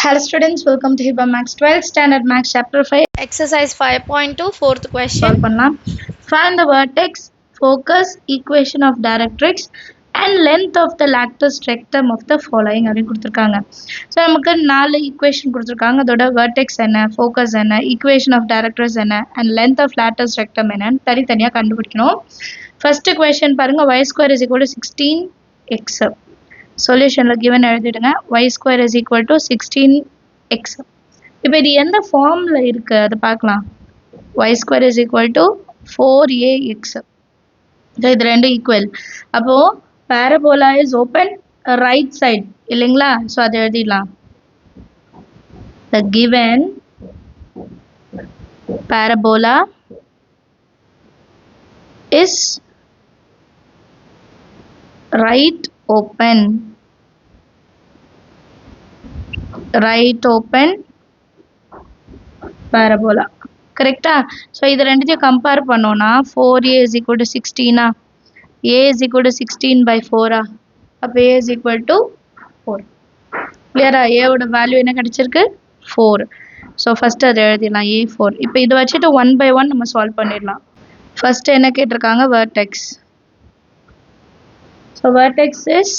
Hello students, welcome to Hiba Max 12th Standard Max Chapter 5. Exercise 5.2 fourth question. Solve பண்ணலாம். Find the vertex, focus, equation of directrix and length of the lattice rectum of the following அப்படின்னு கொடுத்துருக்காங்க. So நமக்கு 4 equation கொடுத்துருக்காங்க. அதோட vertex என்ன, focus என்ன, equation of directrix என்ன and length of lattice rectum என்னன்னு தனித்தனியாக கண்டுபிடிக்கணும். First question பாருங்க, y square is equal to 16x. சொல்யூஷனில் கிவன் எழுதிடுங்க. y square is equal to 16x. இப்போ இது எந்த ஃபார்மில் இருக்குது அது பார்க்கலாம். y square is equal to 4ax. இது ரெண்டு ஈக்குவல். அப்போது parabola is open right side இல்லைங்களா? ஸோ அதை எழுதிடலாம். The given parabola is right open parabola. கரெக்டா? ஸோ இது ரெண்டுத்தையும் கம்பேர் பண்ணோன்னா 4a is equal to 16 a is equal to 16/4 அப்போ a is equal to 4. கிளியரா? ஏவோட வேல்யூ என்ன கிடைச்சிருக்கு? 4. ஸோ ஃபஸ்ட்டு அதை எழுதிடலாம் a4. இப்போ இதை வச்சுட்டு 1/1 நம்ம சால்வ் பண்ணிடலாம். ஃபஸ்ட்டு என்ன கேட்டிருக்காங்க? Vertex. So vertex is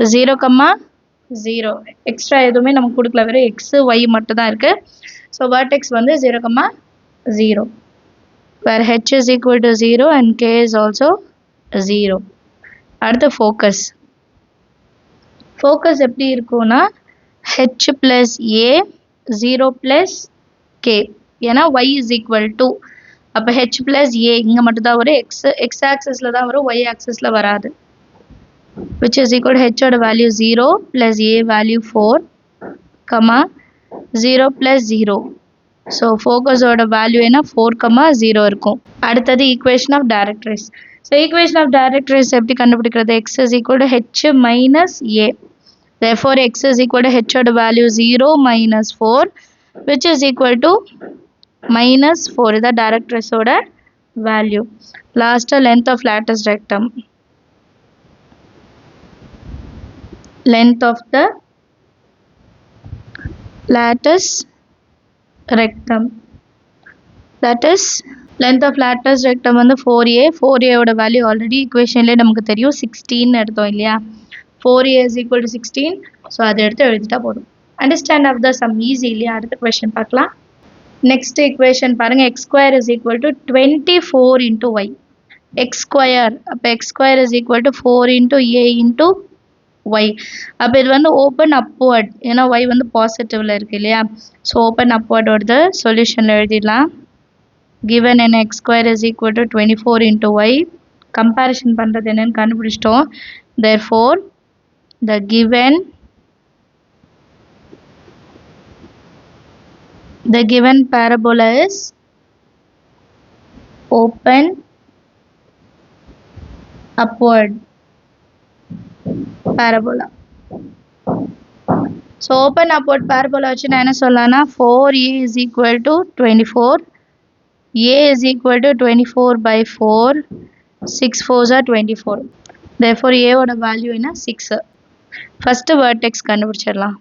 0,0. Extra எதுவுமே நமக்கு கொடுக்கல, வெறும் எக்ஸு ஒய் மட்டும் தான் இருக்குது. ஸோ வெர்டெக்ஸ் வந்து 0,0 where h is equal to 0 and k is also 0. அடுத்து ஃபோக்கஸ். ஃபோக்கஸ் எப்படி இருக்கும்னா h plus a 0 plus k. ஏன்னா y is equal to, அப்போ h plus a இங்கே மட்டும் தான் வரும், x ஆக்சிஸில் தான் வரும், y ஆக்சிஸில் வராது. which is equal to h ஓட value 0 plus a value 4, 0 plus 0. So ஃபோக்கஸோட வேல்யூ என்ன? 4,0 இருக்கும். அடுத்தது equation of directrix. So equation of directrix எப்படி கண்டுபிடிக்கிறது? x is equal to h minus a. therefore x is equal to h ஓட value 0 minus 4 which is equal to -4. இதான் டைரக்ட்ரிக்ஸோட value. லாஸ்ட்டாக length of lattice rectum. length of the lattice rectum, that is length of lattice rectum வந்து 4a. 4a ஓட value already ஈக்குவேஷன்லேயே நமக்கு தெரியும், 16 எடுத்தோம் இல்லையா? 4a is equal to 16. So அதை எடுத்து எழுதிட்டா போதும். Understand of the sum easy இல்லையா? அடுத்த கொஷின் பார்க்கலாம். நெக்ஸ்ட் ஈக்குவேஷன் பாருங்கள், x square is equal to 24 into y. x square, அப்போ x square is equal to 4 into a into y. அப்போ இது வந்து ஓப்பன் அப்வர்ட், ஏன்னா y வந்து பாசிட்டிவில் இருக்குது இல்லையா? ஸோ ஓப்பன் அப்வர்டோட சொல்யூஷனில் எழுதிடலாம். given n x square is equal to 24 into y. Comparison பண்ணுறது என்னன்னு கண்டுபிடிச்சிட்டோம். therefore the given parabola is open upward parabola. So open upward parabola வச்சு நான் என்ன சொல்லலாம்னா 4a is equal to 24, a is equal to 24/4, 6 4s are 24. therefore a ஓட value என்ன? 6. First vertex கண்டுபிடிச்சிடலாம்.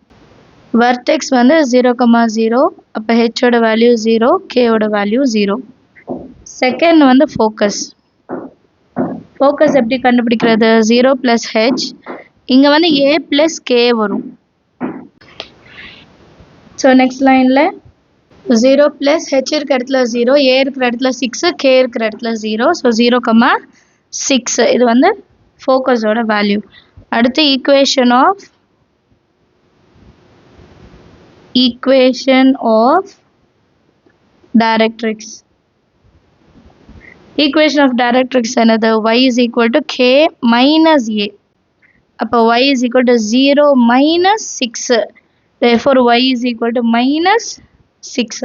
வெர்டெக்ஸ் வந்து 0,0, அப்போ h ஓட வேல்யூ 0, k ஓட வேல்யூ 0. செகண்ட் வந்து ஃபோக்கஸ். ஃபோக்கஸ் எப்படி கண்டுபிடிக்கிறது? 0 plus h, இங்கே வந்து a plus k வரும். ஸோ நெக்ஸ்ட் லைனில் 0 plus h இருக்கிற இடத்துல 0, a இருக்கிற இடத்துல 6, k இருக்கிற இடத்துல 0. ஸோ 0,6 இது வந்து ஃபோக்கஸோட வேல்யூ. அடுத்து equation of directrix. Equation of directrix என்னது? y is equal to k minus a. அப்போ y is equal to 0 minus 6. therefore y is equal to -6.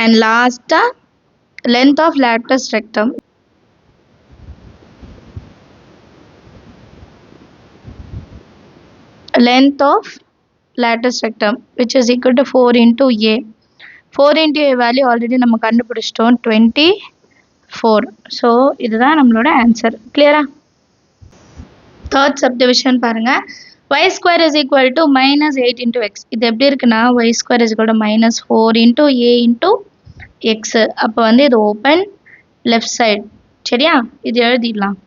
and last length of lattice rectum. length of lattice rectum which is equal to 4 into a. 4 into a value already நம்ம கண்டுபிடிச்சிட்டோம், 24. So இதுதான் நம்மளோட answer. கிளியரா? Third subdivision பாருங்கள். y square is equal to minus 8 into x. இது எப்படி இருக்குன்னா y square is equal to minus 4 into a into x. அப்போ வந்து இது ஓப்பன் லெஃப்ட் சைடு. சரியா? இது எழுதிடலாம்.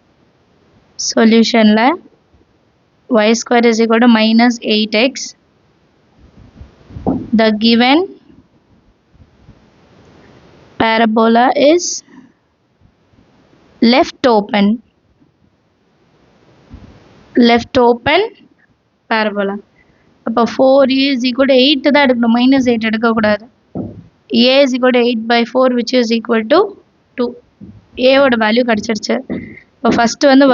சொல்யூஷனில் y square is equal to minus 8x. The given parabola is left open parabola. அப்போ 4a is equal to 8 தான் எடுக்கணும், minus 8 எடுக்கக்கூடாது. a is equal to 8 by 4 which is equal to 2. a ஓட value கிடச்சிருச்சு. இப்போ ஃபஸ்ட்டு வந்து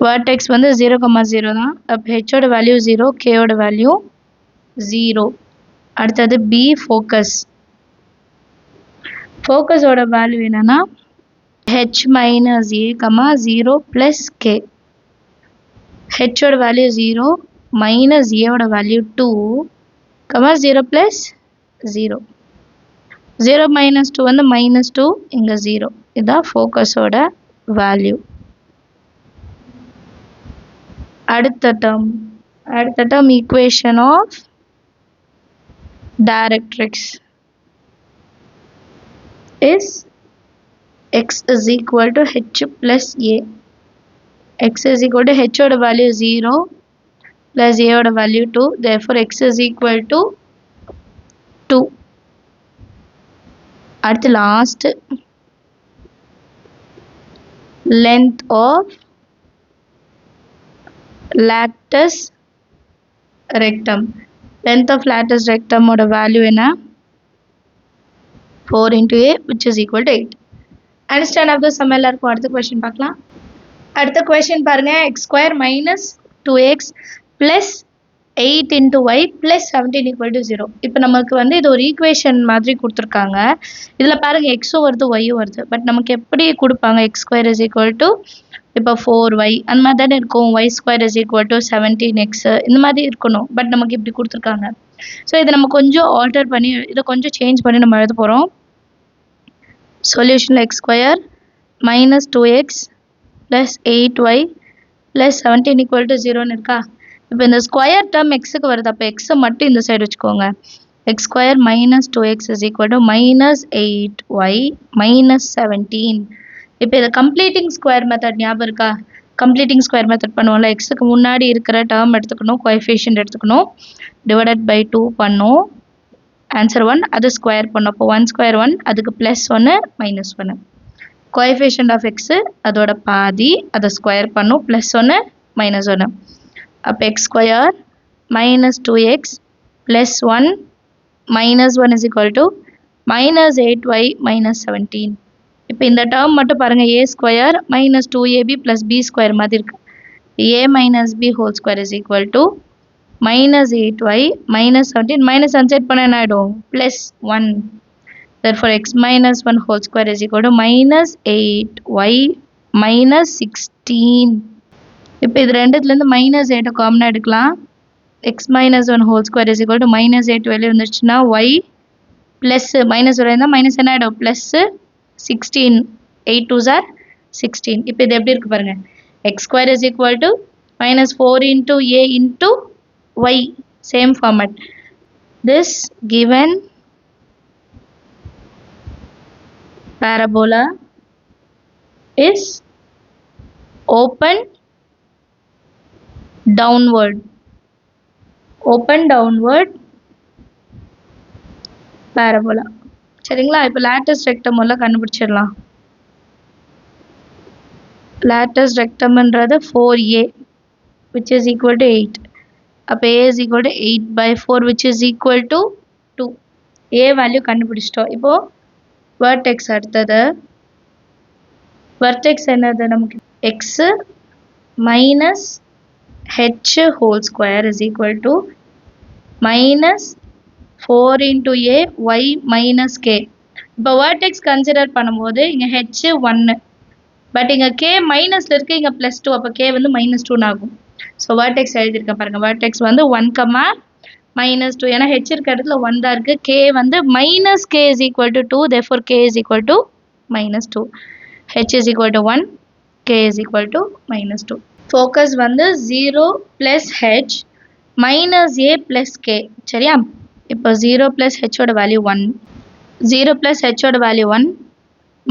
vertex வந்து 0,0 தான். அப்போ h ஓட வேல்யூ 0, k ஓட வேல்யூ 0. அடுத்தது b ஃபோக்கஸோட வேல்யூ என்னன்னா h minus a, 0 plus k. h ஓட வேல்யூ 0 minus a ஓட வேல்யூ 2, 0 plus 0. 0 minus 2 வந்து minus 2, இங்கே 0. இதுதான் ஃபோக்கஸோட வேல்யூ. அடுத்த term equation of directrix is x is equal to h plus a. x is equal to h ஓட value 0 plus a ஓட value 2. Therefore x is equal to 2. அடுத்து last length of lattice rectum. Length of lattice rectum ஓட value என்ன? 4 into a which is equal to 8. Understand of the sum எல்லாருக்கும் அடுத்த question பார்க்கலாம். அடுத்த question பாருங்க, x square minus 2x plus 8 into y plus 17 equal to 0. இப்போ நமக்கு வந்து இது ஒரு ஈக்குவேஷன் மாதிரி கொடுத்துருக்காங்க. இதில் பாருங்க எக்ஸும் வருது ஒய்யும் வருது. பட் நமக்கு எப்படி கொடுப்பாங்க? x square is equal to இப்போ 4y அந்த மாதிரி தானே இருக்கும். y square is equal to 17x இந்த மாதிரி இருக்கணும். பட் நமக்கு இப்படி கொடுத்துருக்காங்க. ஸோ இதை நம்ம கொஞ்சம் ஆல்டர் பண்ணி இதை கொஞ்சம் சேஞ்ச் பண்ணி நம்ம எழுத போகிறோம். சொல்யூஷனில் x square minus 2x plus 8y plus 17 equal to 0ன்னு இருக்கா? இப்போ இந்த ஸ்கொயர் டேர்ம் எக்ஸுக்கு வருது. அப்போ எக்ஸை மட்டும் இந்த சைடு வச்சுக்கோங்க. x square minus 2x is equal to minus 8y minus 17. இப்போ இதை கம்ப்ளீட்டிங் ஸ்கொயர் மெத்தட் ஞாபகம் இருக்கா? கம்ப்ளீட்டிங் ஸ்கொயர் மெத்தட் பண்ணுவோம்ல, எக்ஸுக்கு முன்னாடி இருக்கிற டேர்ம் எடுத்துக்கணும், கோஎஃபிஷியன்ட் எடுத்துக்கணும், டிவைடட் பை 2 பண்ணோம், ஆன்சர் 1, அது ஸ்கொயர் பண்ணோம். அப்போ 1 ஸ்கொயர் 1, அதுக்கு plus 1 minus 1. Coefficient of x அதோட பாதி, அதை ஸ்கொயர் பண்ணும், ப்ளஸ் 1 மைனஸ் 1. அப்போ X square minus 2x plus 1 minus 1 is equal to minus 8y minus 17. இப்போ இந்த டேர்ம் மட்டும் பாருங்கள், a square minus 2ab plus b square மாதிரி இருக்கு. a minus b whole square is equal to minus 8y minus 17. Minus unset பண்ண என்ன ஆகிடும்? Plus 1. therefore x minus 1 whole square is equal to minus 8y minus 16. இப்போ இது ரெண்டுத்துலேருந்து minus 8 காமனாக எடுக்கலாம். x minus 1 whole square is equal to minus 8 வெளியே வந்துருச்சுன்னா y plus minus இருந்தால் மைனஸ் என்ன ஆகிடும்? ப்ளஸ் 16. 8 2s are 16. இப்போ இது எப்படி இருக்கு பாருங்க, x square is equal to minus 4 into a into y, same format. This given parabola is open downward parabola. சரிங்களா? இப்போ lattice rectum எல்லாம் கண்டுபிடிச்சிடலாம். lattice rectumன்றது 4a which is equal to 8. அப்போ a is equal to 8 by 4 which is equal to 2. a value கண்டுபிடிச்சிட்டோம். இப்போது vertex அடுத்தது, vertex என்னது நமக்கு? x minus h whole square is equal to minus 4 into a y minus k. இப்போ vertex consider பண்ணும்போது இங்கே h 1 but இங்கே k மைனஸில் இருக்குது, இங்கே ப்ளஸ் 2. அப்போ k வந்து மைனஸ் 2 ஆகும். ஸோ vertex எழுதியிருக்கேன் பாருங்கள், vertex வந்து 1, minus 2. ஏன்னா h இருக்க இடத்துல 1 தான் இருக்குது. k வந்து minus k is equal to 2. therefore k is equal to minus 2. h is equal to 1, k is equal to minus 2. Focus வந்து 0 plus H minus A plus K சரியா. இப்போ 0 ப்ளஸ் ஹெச்சோட வேல்யூ 1, 0 ப்ளஸ் ஹெச்சோட value 1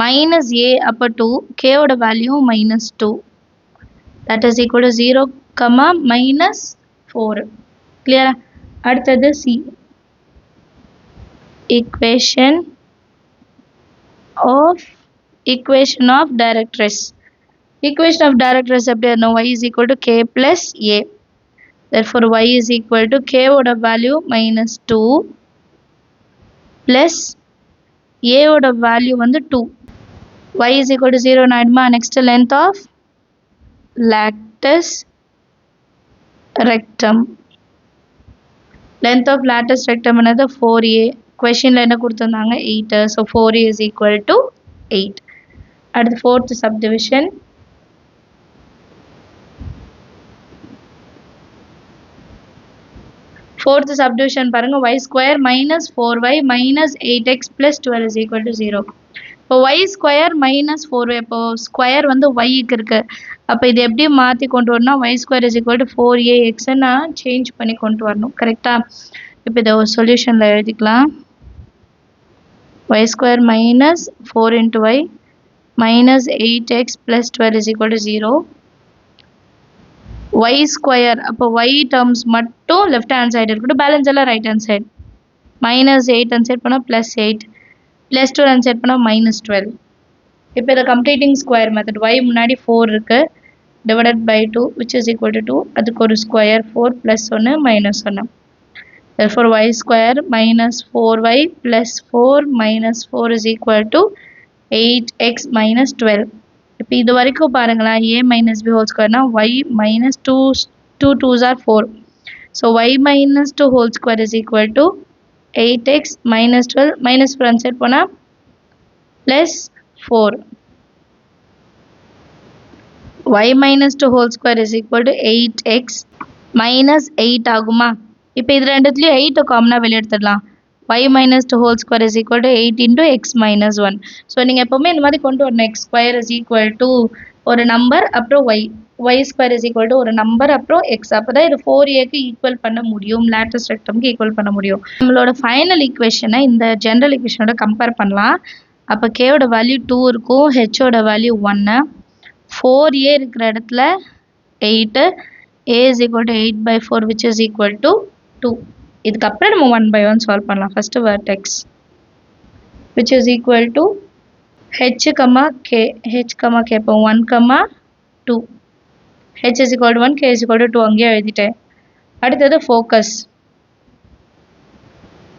minus A அப்போ 2, கேவோட value minus 2, that is equal to 0, minus 4. கிளியரா? அடுத்தது C, equation of directress. Equation of directress எப்படி இருக்கும்? y is equal to k plus a. Therefore y is equal to k ஓட value minus 2 plus a ஓட value வந்து 2. y is equal to 0 ஆயிடுமா? Next length of lattice rectum. Length of lattice rectum என்னது 4a. Questionல என்ன கொடுத்திருந்தாங்க? 8. So 4a is equal to 8. அடுத்து fourth subdivision. Fourth subdivision பாருங்க, y square minus 4y minus 8x plus 12 is equal to 0. இப்போ y square minus 4y, இப்போ square வந்து yக்கு இருக்கு. அப்போ இது எப்படி மாற்றி கொண்டு வரணும்? y square is equal to 4ax நான் சேஞ்ச் பண்ணி கொண்டு வரணும். கரெக்டா? இப்போ இதை ஒரு சொல்யூஷனில் எழுதிக்கலாம். y square minus 4 into y minus 8x plus 12 is equal to 0. y square அப்போ y terms மட்டும் left hand side இருக்கட்டும், பேலன்ஸ் எல்லாம் right hand side. minus 8 hand side பண்ணால் plus 8 plus 12 hand side பண்ணால் minus 12. இப்போ இதை completing square method, y முன்னாடி 4 இருக்கு, divided by 2 which is equal to 2, அதுக்கு ஒரு square 4 plus 1 minus 1. Therefore y square minus 4y plus 4 minus 4 is equal to 8x minus 12. இப்போ இது வரைக்கும் பாருங்களா, a minus b whole square y minus 2 2's are 4. So y minus 2 whole square is equal to 8x minus 12 minus 4 answer போனா plus 4. y minus 2 whole square is equal to 8x minus 8 ஆகுமா? இப்போ இது ரெண்டுத்துலேயும் 8 காமனாக வெளியே எடுத்துடலாம். y minus 2 whole square is equal to 8 into x minus 1. So நீங்கள் எப்போவுமே இந்த மாதிரி கொண்டு வரணும். x square is equal to ஒரு நம்பர் அப்புறம் y square is equal to ஒரு நம்பர் அப்புறம் x. அப்போ தான் இது 4aக்கு ஈக்குவல் பண்ண முடியும், lattice rectumக்கு ஈக்குவல் பண்ண முடியும். நம்மளோட ஃபைனல் ஈக்குவேஷனை இந்த ஜென்ரல் ஈக்குவேஷனோட கம்பேர் பண்ணலாம். அப்போ கேவோட வேல்யூ 2 இருக்கும், ஹெச்சோட வேல்யூ 1, 4a இருக்கிற இடத்துல 8, a is equal to 8 by 4 which is equal to 2. இதுக்கப்புறம் நம்ம 1 by 1 சால்வ் பண்ணலாம். First vertex which is equal to h, k, இப்போ 1, 2, h is equal to 1, k is equal to 2 அங்கேயே எழுதிட்டேன். அடுத்தது focus.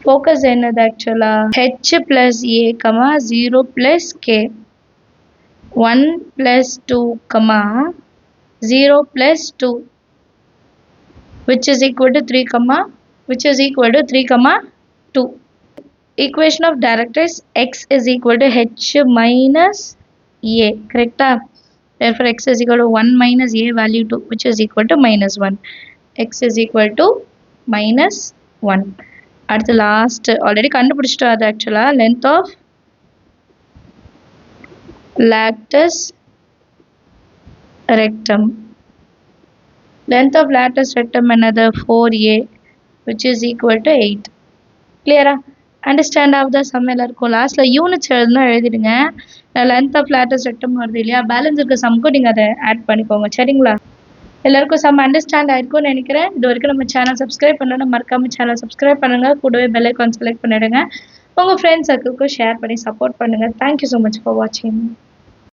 focus என்னது ஆக்சுவலா? h plus a, 0 plus k, 1 plus 2, 0 plus 2 which is equal to 3, which is equal to 3, 2. Equation of directress x is equal to h minus a. Correcta? Therefore x is equal to 1 minus a value 2 which is equal to minus 1. x is equal to minus 1. அடுத்து last already கண்டுபிடிச்சிட்டோம். அது actually length of lattice rectum. Length of lattice rectum another 4a which is equal to 8. Clear? Understand how the sum எல்லாருக்கும் லாஸ்ட்ல units எழுதுனா எழுதிடுங்க. length of lattice rectum வருது இல்லையா, balance இருக்க சம்க்கும் நீங்கள் அதை ஆட் பண்ணிக்கோங்க. சரிங்களா? எல்லாருக்கும் சம் அண்டர்ஸ்டாண்ட் ஆயிருக்கும்னு நினைக்கிறேன். இது வரைக்கும் நம்ம சேனல் சப்ஸ்கிரைப் பண்ணணும், மறக்காம சேனல் சப்ஸ்கிரைப் பண்ணுங்க, கூடவே பெல் ஐகான் செலக்ட் பண்ணிடுங்க. உங்கள் ஃப்ரெண்ட்ஸ் சர்க்கிள்க்கும் ஷேர் பண்ணி சப்போர்ட் பண்ணுங்க. தேங்க்யூ ஸோ மச் ஃபார் வாட்சிங்.